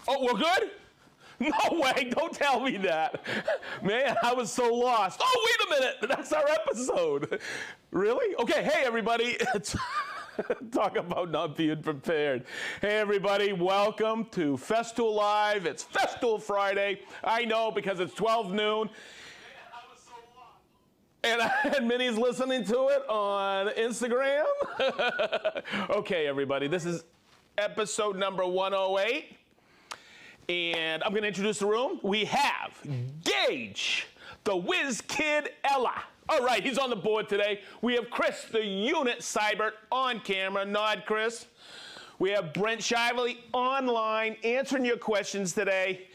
Oh, we're good? No way, don't tell me that. Man, I was so lost. Oh, wait a minute, that's our episode. Really? Okay, hey everybody. It's talk about not being prepared. Hey everybody, welcome to Festool Live. It's Festool Friday. I know because it's 12 noon. And Minnie's listening to it on Instagram. Okay, everybody, this is episode number 108. And I'm going to introduce the room. We have Gage, the whiz kid Ella. All right, he's on the board today. We have Chris, the unit Cybert, on camera. Nod, Chris. We have Brent Shively online answering your questions today.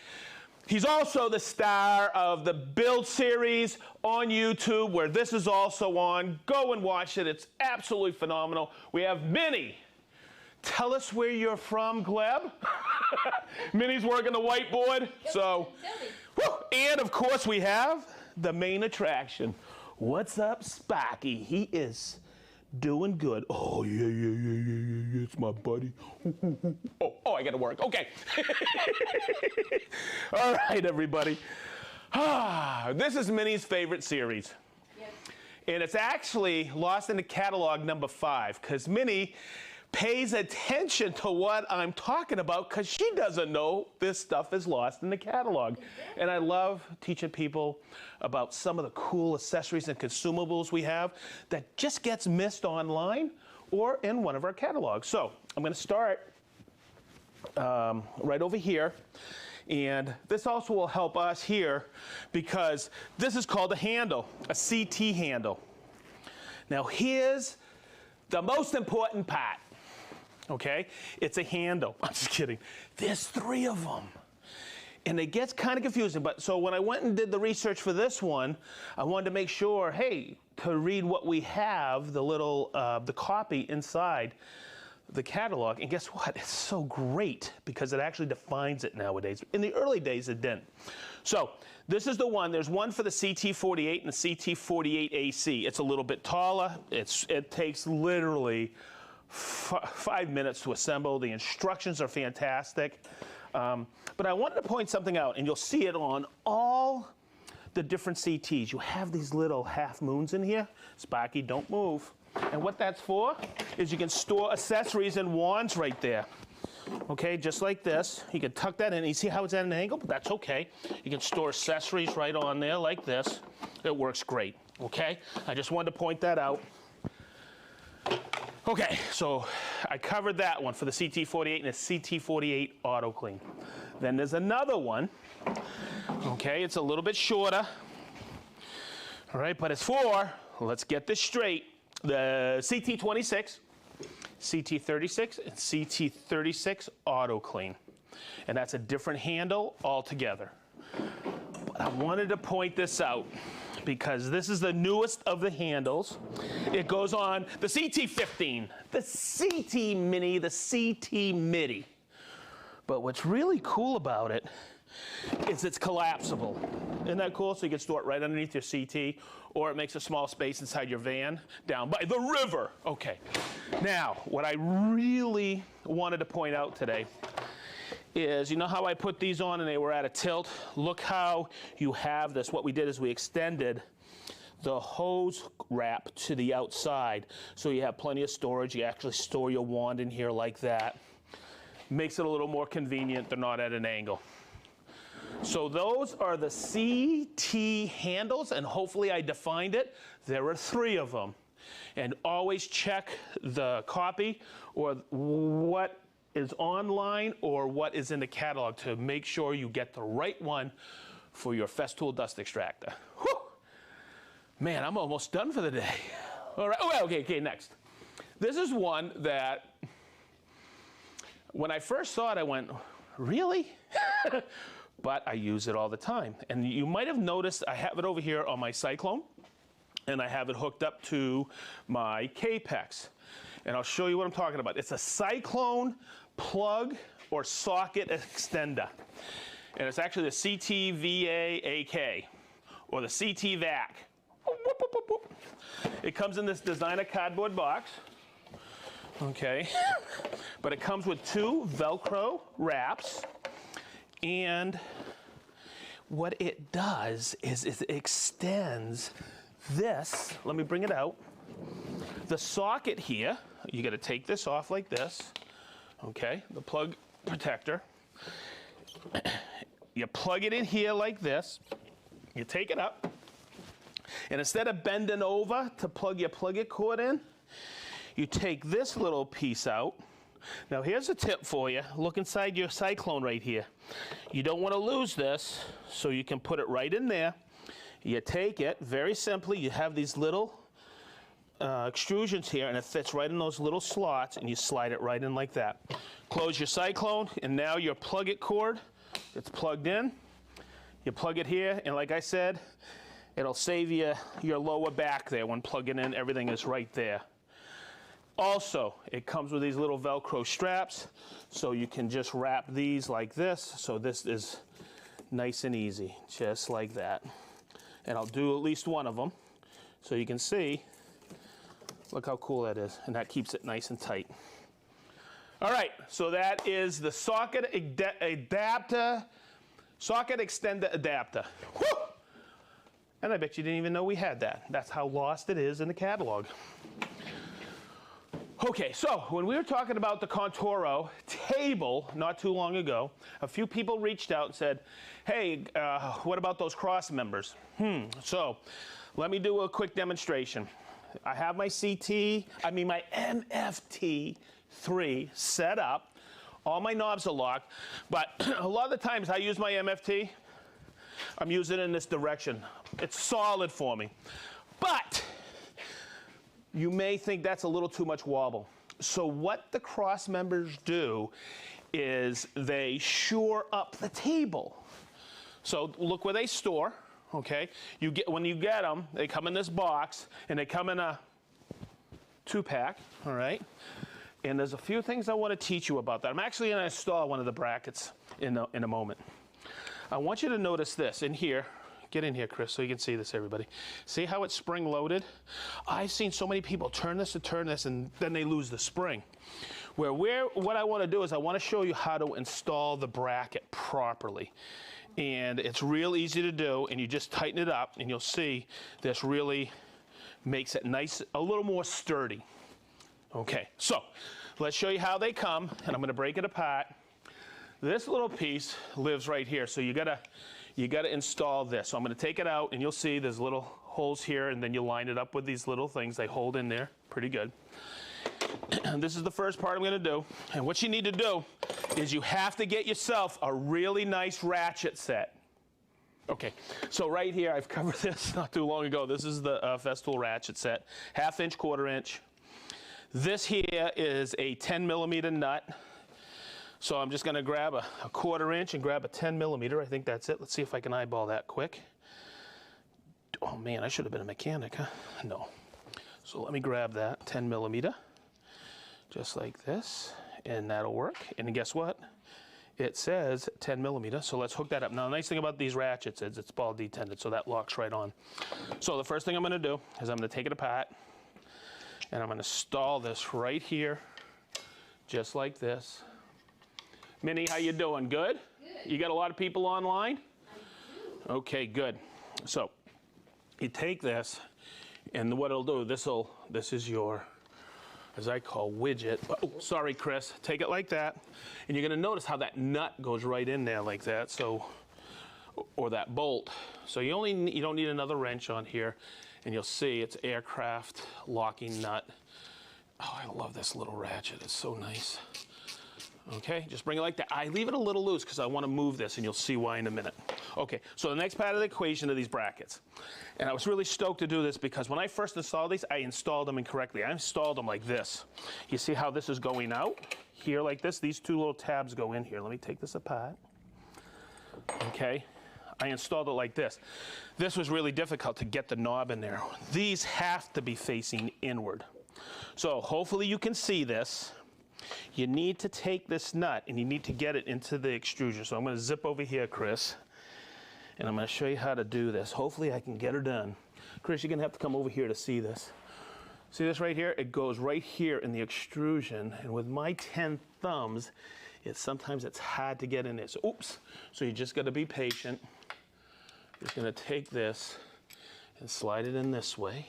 He's also the star of the Build series on YouTube, where this is also on. Go and watch it. It's absolutely phenomenal. We have Minnie. Tell us where you're from, Gleb. Minnie's working the whiteboard. So, and of course we have the main attraction. What's up, Sparky? He is doing good. Oh, yeah, it's my buddy. Oh, I gotta work. Okay. All right, everybody. This is Minnie's favorite series. Yes. And it's actually lost in the catalog number 5, because Minnie pays attention to what I'm talking about because she doesn't know this stuff is lost in the catalog. And I love teaching people about some of the cool accessories and consumables we have that just gets missed online or in one of our catalogs. So I'm going to start right over here. And this also will help us here because this is called a handle, a CT handle. Now here's the most important part. Okay, it's a handle. I'm just kidding. There's 3 of them. And it gets kind of confusing. But so when I went and did the research for this one, I wanted to make sure, hey, to read what we have, the little, the copy inside the catalog. And guess what? It's so great because it actually defines it nowadays. In the early days, it didn't. So this is the one. There's one for the CT48 and the CT48AC. It's a little bit taller. It takes literally 5 minutes to assemble. The instructions are fantastic. But I wanted to point something out, and you'll see it on all the different CTs. You have these little half moons in here. Sparky, don't move. And what that's for is you can store accessories and wands right there. Okay, just like this. You can tuck that in. You see how it's at an angle? But that's okay. You can store accessories right on there like this. It works great, okay? I just wanted to point that out. Okay, so I covered that one for the CT48 and the CT48 Auto Clean. Then there's another one. Okay, it's a little bit shorter. All right, but it's for, let's get this straight, the CT26, CT36, and CT36 Auto Clean. And that's a different handle altogether. But I wanted to point this out because this is the newest of the handles. It goes on the CT15, the CT Mini, the CT Midi. But what's really cool about it is it's collapsible. Isn't that cool? So you can store it right underneath your CT, or it makes a small space inside your van down by the river. Okay. Now, what I really wanted to point out today is, you know how I put these on and they were at a tilt? Look how you have this. What we did is we extended the hose wrap to the outside so you have plenty of storage. You actually store your wand in here like that. Makes it a little more convenient. They're not at an angle. So those are the CT handles, and hopefully I defined it. There are 3 of them. And always check the copy or what is online or what is in the catalog to make sure you get the right one for your Festool dust extractor. Whew. Man, I'm almost done for the day. All right, okay, next. This is one that when I first saw it, I went, really? But I use it all the time. And you might have noticed I have it over here on my Cyclone, and I have it hooked up to my Capex. And I'll show you what I'm talking about. It's a Cyclone plug or socket extender. And it's actually the CTVA-AK or the CT-VAC. It comes in this designer cardboard box. Okay, but it comes with 2 Velcro wraps. And what it does is it extends this. Let me bring it out. The socket here, you got to take this off like this, okay, the plug protector. You plug it in here like this, you take it up, and instead of bending over to plug your plug-it cord in, you take this little piece out. Now here's a tip for you. Look inside your Cyclone right here. You don't want to lose this, so you can put it right in there. You take it, very simply, you have these little extrusions here, and it fits right in those little slots, and you slide it right in like that. Close your Cyclone, and now your plug-it cord, it's plugged in. You plug it here, and like I said, it'll save you your lower back there when plugging in. Everything is right there. Also, it comes with these little Velcro straps, so you can just wrap these like this. So this is nice and easy, just like that. And I'll do at least one of them, so you can see. Look how cool that is, and that keeps it nice and tight. All right, so that is the socket adapter, socket extender adapter. Woo! And I bet you didn't even know we had that. That's how lost it is in the catalog. Okay, so when we were talking about the Contoro table not too long ago, a few people reached out and said, hey, what about those cross members? So let me do a quick demonstration. I have my my MFT3 set up. All my knobs are locked, but a lot of the times I use my MFT, I'm using it in this direction. It's solid for me. But you may think that's a little too much wobble. So what the cross members do is they shore up the table. So look where they store. Okay, when you get them, they come in this box, and they come in a 2-pack, all right? And there's a few things I want to teach you about that. I'm actually going to install one of the brackets in a moment. I want you to notice this in here. Get in here, Chris, so you can see this, everybody. See how it's spring-loaded? I've seen so many people turn this, and then they lose the spring. What I want to do is I want to show you how to install the bracket properly. And it's real easy to do, and you just tighten it up, and you'll see this really makes it nice, a little more sturdy. Okay, so let's show you how they come, and I'm going to break it apart. This little piece lives right here, so you gotta install this. So I'm going to take it out, and you'll see there's little holes here, and then you line it up with these little things. They hold in there pretty good. And this is the first part I'm going to do. And what you need to do is you have to get yourself a really nice ratchet set. Okay, so right here, I've covered this not too long ago. This is the Festool ratchet set, 1/2 inch, 1/4 inch. This here is a 10mm nut. So I'm just going to grab a 1/4 inch and grab a 10mm. I think that's it. Let's see if I can eyeball that quick. Oh man, I should have been a mechanic, huh? No. So let me grab that 10mm, just like this, and that'll work. And guess what? It says 10mm, so let's hook that up. Now, the nice thing about these ratchets is it's ball detented, so that locks right on. So the first thing I'm going to do is I'm going to take it apart, and I'm going to install this right here, just like this. Minnie, how you doing? Good? Good. You got a lot of people online? I do. Okay, good. So you take this, and what it'll do, this is your, as I call, widget. Oh, sorry, Chris. Take it like that, and you're going to notice how that nut goes right in there like that. So, or that bolt. So you don't need another wrench on here, and you'll see it's aircraft locking nut. Oh, I love this little ratchet. It's so nice. Okay, just bring it like that. I leave it a little loose because I want to move this, and you'll see why in a minute. Okay, so the next part of the equation are these brackets. And I was really stoked to do this because when I first installed these, I installed them incorrectly. I installed them like this. You see how this is going out? Here like this, these two little tabs go in here. Let me take this apart. Okay, I installed it like this. This was really difficult to get the knob in there. These have to be facing inward. So hopefully you can see this. You need to take this nut and you need to get it into the extrusion. So I'm going to zip over here, Chris, and I'm going to show you how to do this. Hopefully I can get her done. Chris, you're going to have to come over here to see this. See this right here? It goes right here in the extrusion, and with my 10 thumbs, sometimes it's hard to get in there. So, oops. So you just got to be patient. Just going to take this and slide it in this way.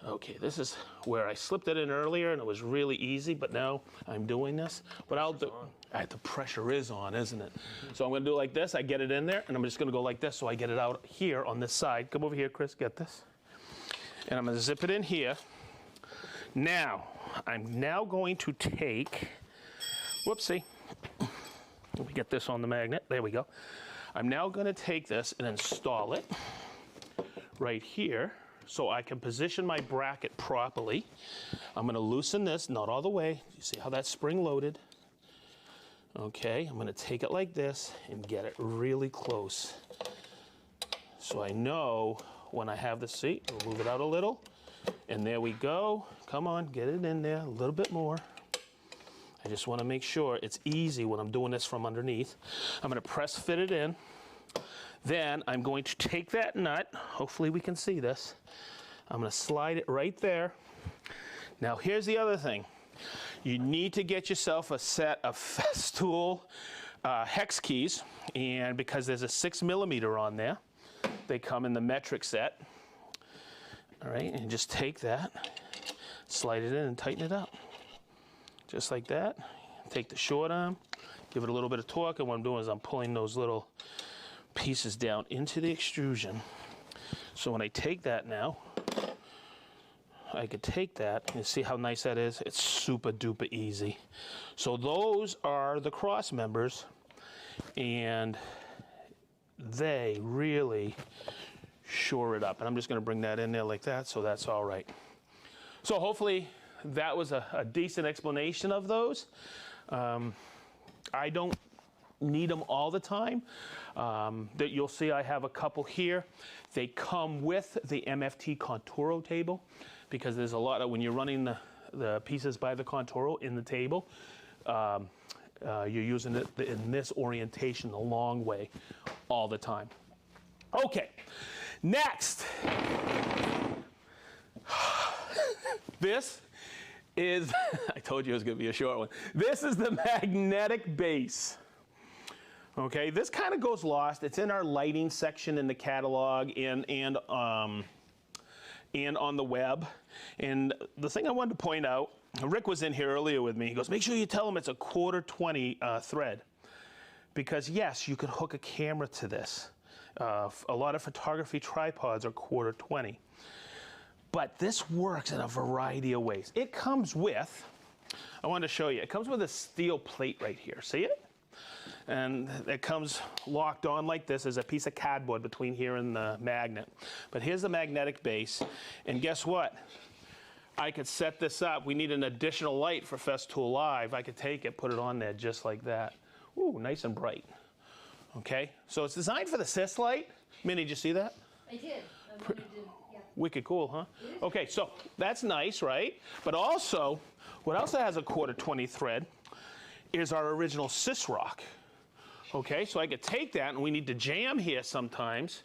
Okay, this is where I slipped it in earlier and it was really easy, but now I'm doing this. What I'll do, the pressure is on, isn't it? So I'm going to do it like this. I get it in there, and I'm just going to go like this so I get it out here on this side. Come over here, Chris, get this. And I'm going to zip it in here. Now, I'm now going to take, whoopsie. Let me get this on the magnet. There we go. I'm now going to take this and install it right here, so I can position my bracket properly. I'm going to loosen this, not all the way. You see how that's spring loaded? Okay, I'm going to take it like this and get it really close. So I know when I have the seat, we'll move it out a little. And there we go. Come on, get it in there a little bit more. I just want to make sure it's easy when I'm doing this from underneath. I'm going to press fit it in. Then I'm going to take that nut, hopefully we can see this. I'm going to slide it right there. Now here's the other thing. You need to get yourself a set of Festool hex keys, and because there's a 6mm on there, they come in the metric set. All right, and just take that, slide it in and tighten it up. Just like that. Take the short arm, give it a little bit of torque, and what I'm doing is I'm pulling those little pieces down into the extrusion. So when I take that now, I could take that and see how nice that is. It's super duper easy. So those are the cross members, and they really shore it up. And I'm just going to bring that in there like that, so that's all right. So hopefully that was a decent explanation of those. I don't need them all the time. That you'll see I have a couple here. They come with the MFT Conturo table, because there's a lot of, when you're running the pieces by the Conturo in the table, you're using it in this orientation the long way all the time. Okay, next. This is, I told you it was going to be a short one. This is the magnetic base. Okay, this kind of goes lost. It's in our lighting section in the catalog and on the web. And the thing I wanted to point out, Rick was in here earlier with me. He goes, make sure you tell him it's a 1/4-20 thread. Because yes, you could hook a camera to this. A lot of photography tripods are 1/4-20. But this works in a variety of ways. It comes with, I wanted to show you, it comes with a steel plate right here. See it? And it comes locked on like this. There's a piece of cardboard between here and the magnet. But here's the magnetic base. And guess what? I could set this up. We need an additional light for Festool Live. I could take it, put it on there just like that. Ooh, nice and bright. Okay, so it's designed for the cis light. Minnie, did you see that? I did. Yeah. Wicked cool, huh? Okay, so that's nice, right? But also, what else has a 1/4-20 thread is our original cis rock. Okay, so I could take that, and we need to jam here sometimes,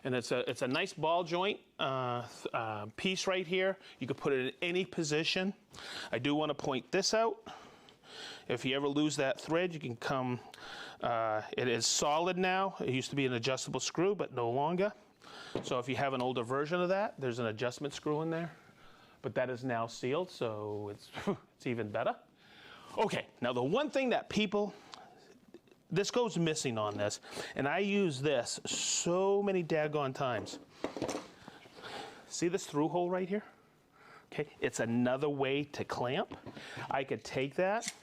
and it's a nice ball joint piece right here. You could put it in any position. I do want to point this out. If you ever lose that thread, you can come, it is solid now. It used to be an adjustable screw, but no longer. So if you have an older version of that, there's an adjustment screw in there. But that is now sealed, so it's even better. Okay, now the one thing that people, this goes missing on this, and I use this so many daggone times. See this through hole right here? Okay, it's another way to clamp. I could take that,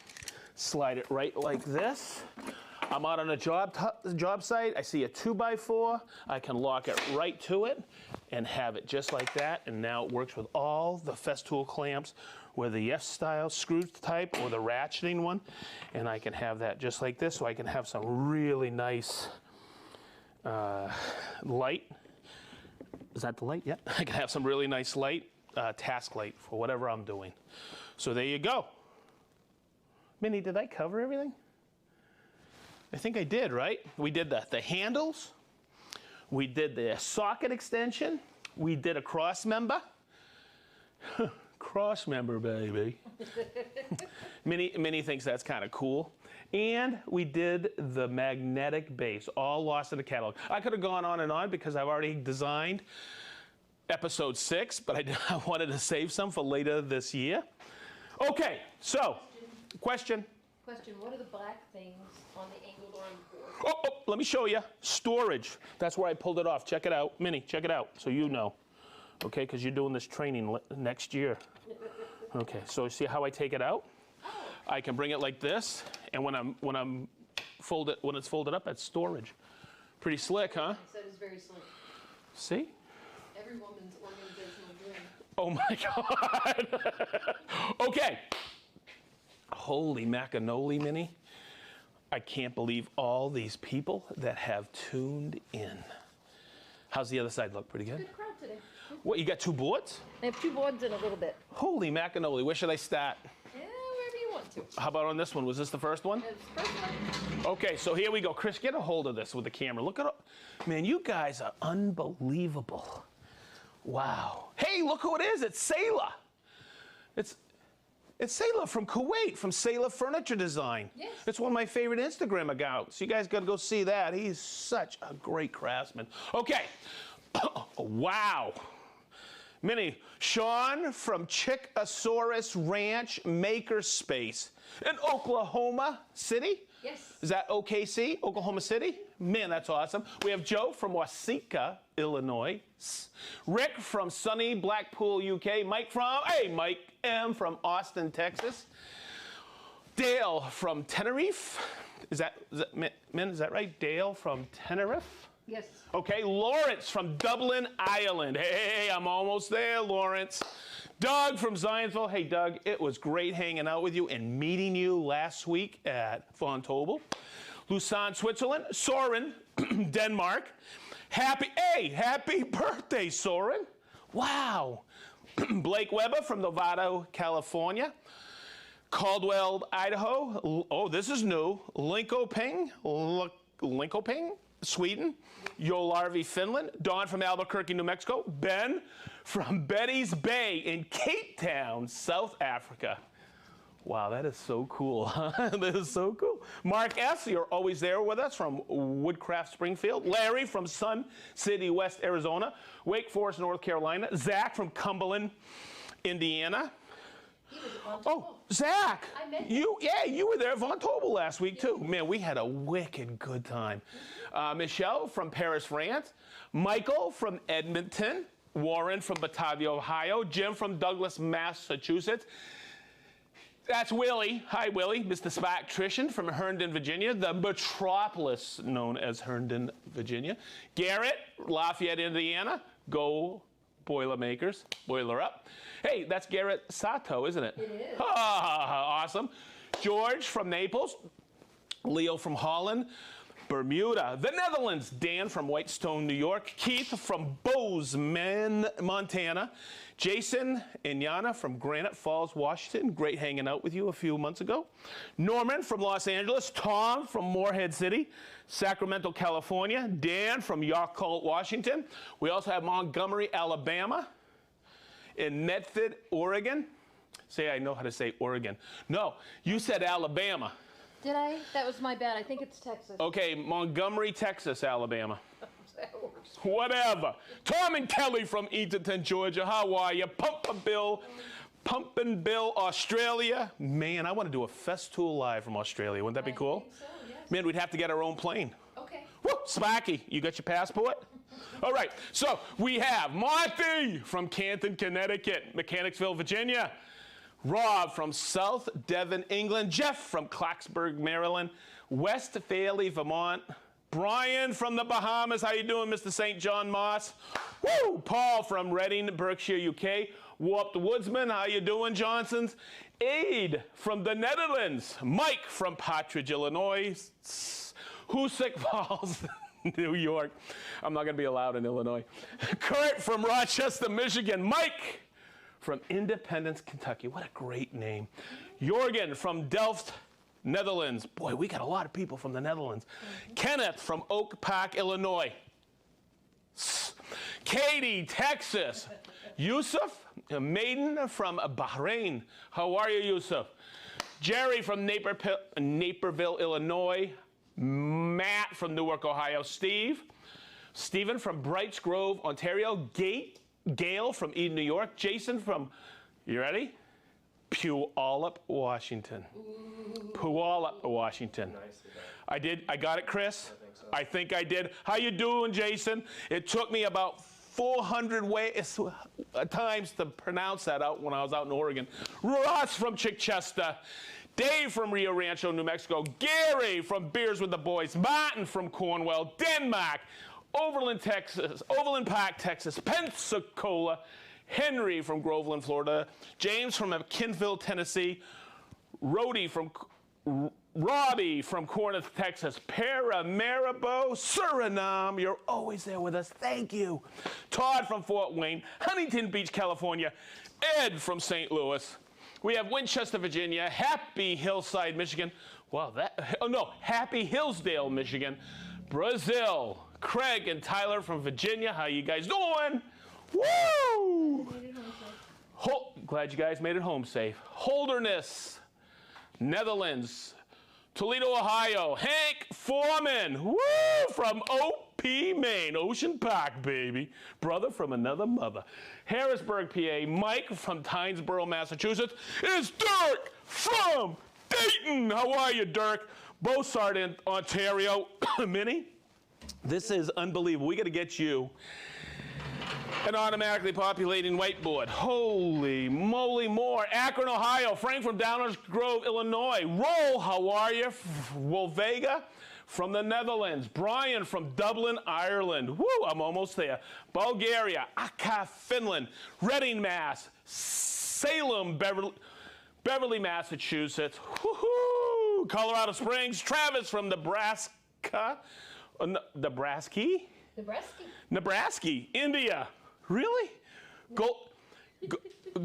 slide it right like this. I'm out on a job site, I see a 2x4, I can lock it right to it and have it just like that, and now it works with all the Festool clamps, whether the F-style screw type or the ratcheting one, and I can have that just like this, so I can have some really nice light. Is that the light? Yeah. I can have some really nice light, task light for whatever I'm doing. So there you go. Minnie, did I cover everything? I think I did, right? We did the handles. We did the socket extension. We did a cross member. Cross member, baby. Minnie thinks that's kind of cool. And we did the magnetic base, all lost in the catalog. I could have gone on and on because I've already designed episode 6, but I wanted to save some for later this year. Okay, so, question. Question, what are the black things on the angled arm board? Oh, let me show you. Storage. That's where I pulled it off. Check it out. Minnie, check it out so you know. Okay, because you're doing this training next year. Okay, so see how I take it out? I can bring it like this, and when it's folded up, that's storage. Pretty slick, huh? That is very slick. See? Every woman's organizational dream. Oh my God. Okay. Holy macanoli, Minnie. I can't believe all these people that have tuned in. How's the other side look? Pretty good? Good crowd today. What, you got 2 boards? I have 2 boards in a little bit. Holy macanoli. Where should I start? Yeah, wherever you want to. How about on this one? Was this the first one? That's the first one. Okay, so here we go. Chris, get a hold of this with the camera. Look at it. Man, you guys are unbelievable. Wow. Hey, look who it is. It's Sailor. It's Sailor from Kuwait, from Sailor Furniture Design. Yes. It's one of my favorite Instagram accounts. You guys got to go see that. He's such a great craftsman. Okay. Wow. Minnie, Sean from Chickasaurus Ranch Makerspace in Oklahoma City. Yes. Is that OKC, Oklahoma City? Man, that's awesome. We have Joe from Waseca, Illinois. Rick from sunny Blackpool, UK. Mike M from Austin, Texas. Dale from Tenerife. Is that right? Dale from Tenerife? Yes. Okay, Lawrence from Dublin, Ireland. Hey, I'm almost there, Lawrence. Doug from Zionsville. Hey, Doug, it was great hanging out with you and meeting you last week at Von Tobel. Lausanne, Switzerland. Soren, Denmark. Happy birthday, Soren. Wow. Blake Weber from Novato, California. Caldwell, Idaho. Oh, this is new. Linkoping, Sweden. Jolarvi, Finland. Don from Albuquerque, New Mexico. Ben from Betty's Bay in Cape Town, South Africa. Wow, that is so cool. That is so cool. Mark S., you're always there with us from Woodcraft, Springfield. Larry from Sun City, West Arizona. Wake Forest, North Carolina. Zach from Cumberland, Indiana. He was at Von Oh, Zach, I met you were there at Von Tobel last week too. Man, we had a wicked good time. Michelle from Paris, France. Michael from Edmonton. Warren from Batavia, Ohio. Jim from Douglas, Massachusetts. That's Willie. Hi, Willie. Mr. Spectrician from Herndon, Virginia, the metropolis known as Herndon, Virginia. Garrett, Lafayette, Indiana. Go Boilermakers. Boiler up. Hey, that's Garrett Sato, isn't it? It is. Awesome. George from Naples. Leo from Holland. Bermuda, the Netherlands. Dan from Whitestone, New York. Keith from Bozeman, Montana. Jason and Yana from Granite Falls, Washington. Great hanging out with you a few months ago. Norman from Los Angeles. Tom from Morehead City, Sacramento, California. Dan from Yakult, Washington. We also have Montgomery, Alabama. In Medford, Oregon. Say I know how to say Oregon. No, you said Alabama. Did I? That was my bad. I think it's Texas. Okay, Montgomery, Texas, Alabama. That works. Whatever. Tom and Kelly from Eatonton, Georgia. How are you? Pumpin' Bill, Australia. Man, I want to do a Festool live from Australia. Wouldn't that be cool? I think so, yes. Man, we'd have to get our own plane. Okay. Woo, Sparky, you got your passport? All right, so we have Marty from Canton, Connecticut, Mechanicsville, Virginia. Rob from South Devon, England. Jeff from Clarksburg, Maryland. West Fairleigh, Vermont. Brian from the Bahamas. How you doing, Mr. St. John Moss? Woo! Paul from Reading, Berkshire, UK. Warped Woodsman. How you doing, Johnsons? Aid from the Netherlands. Mike from Partridge, Illinois. Hoosick Falls, New York. I'm not going to be allowed in Illinois. Kurt from Rochester, Michigan. Mike from Independence, Kentucky. What a great name. Jorgen from Delft, Netherlands. Boy, we got a lot of people from the Netherlands. Kenneth from Oak Park, Illinois. Katie, Texas. Yusuf, a maiden from Bahrain. How are you, Yusuf? Jerry from Naperville, Illinois. Matt from Newark, Ohio. Stephen from Brights Grove, Ontario. Gail from Eden, New York. Jason from, you ready? Puyallup, Washington. Puyallup, Washington. I got it, Chris? I think I did. How you doing, Jason? It took me about 400 times to pronounce that out when I was out in Oregon. Ross from Chichester. Dave from Rio Rancho, New Mexico. Gary from Beers with the Boys. Martin from Cornwall, Denmark. Overland Park, Texas. Pensacola. Henry from Groveland, Florida. James from McKinnville, Tennessee. Robbie from Corinth, Texas. Paramaribo, Suriname. You're always there with us. Thank you. Todd from Fort Wayne. Huntington Beach, California. Ed from St. Louis. We have Winchester, Virginia. Happy Hillside, Michigan. Wow, Happy Hillsdale, Michigan. Brazil. Craig and Tyler from Virginia. How you guys doing? Woo! Glad you guys made it home safe. Holderness, Netherlands. Toledo, Ohio. Hank Foreman. Woo! From OP, Maine. Ocean Park, baby. Brother from another mother. Harrisburg, PA. Mike from Tynesboro, Massachusetts. It's Dirk from Dayton. How are you, Dirk? Beausart in Ontario. Minnie, this is unbelievable. We got to get you an automatically populating whiteboard. Holy moly, more. Akron, Ohio. Frank from Downers Grove, Illinois. Roll, how are you? Wolvega from the Netherlands. Brian from Dublin, Ireland. Woo, I'm almost there. Bulgaria. Akka, Finland. Reading, Mass. Salem, Beverly, Massachusetts. Woohoo! Colorado Springs. Travis from Nebraska. Nebraska, India. Really?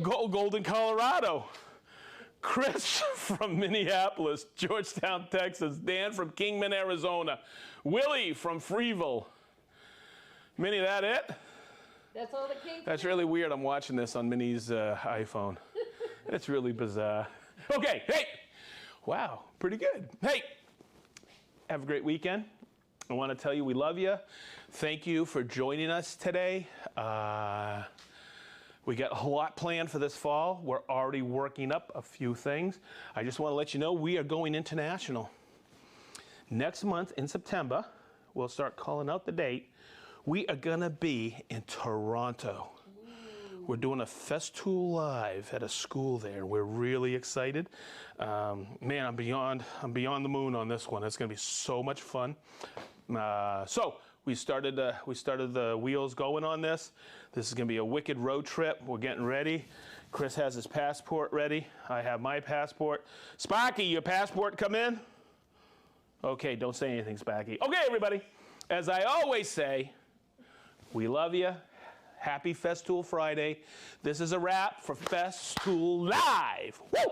Golden, Colorado. Chris from Minneapolis, Georgetown, Texas. Dan from Kingman, Arizona. Willie from Freeville. Minnie, that it? That's all that came. That's really weird. I'm watching this on Minnie's iPhone. It's really bizarre. Okay, hey. Wow, pretty good. Hey, have a great weekend. I want to tell you we love you. Thank you for joining us today. We got a lot planned for this fall. We're already working up a few things. I just want to let you know we are going international. Next month in September, we'll start calling out the date. We are going to be in Toronto. We're doing a Festool Live at a school there. We're really excited. Man, I'm beyond the moon on this one. It's going to be so much fun. So we started the wheels going on this. This is going to be a wicked road trip. We're getting ready. Chris has his passport ready. I have my passport. Sparky, your passport come in? Okay, don't say anything, Sparky. Okay, everybody. As I always say, we love you. Happy Festool Friday. This is a wrap for Festool Live. Woo!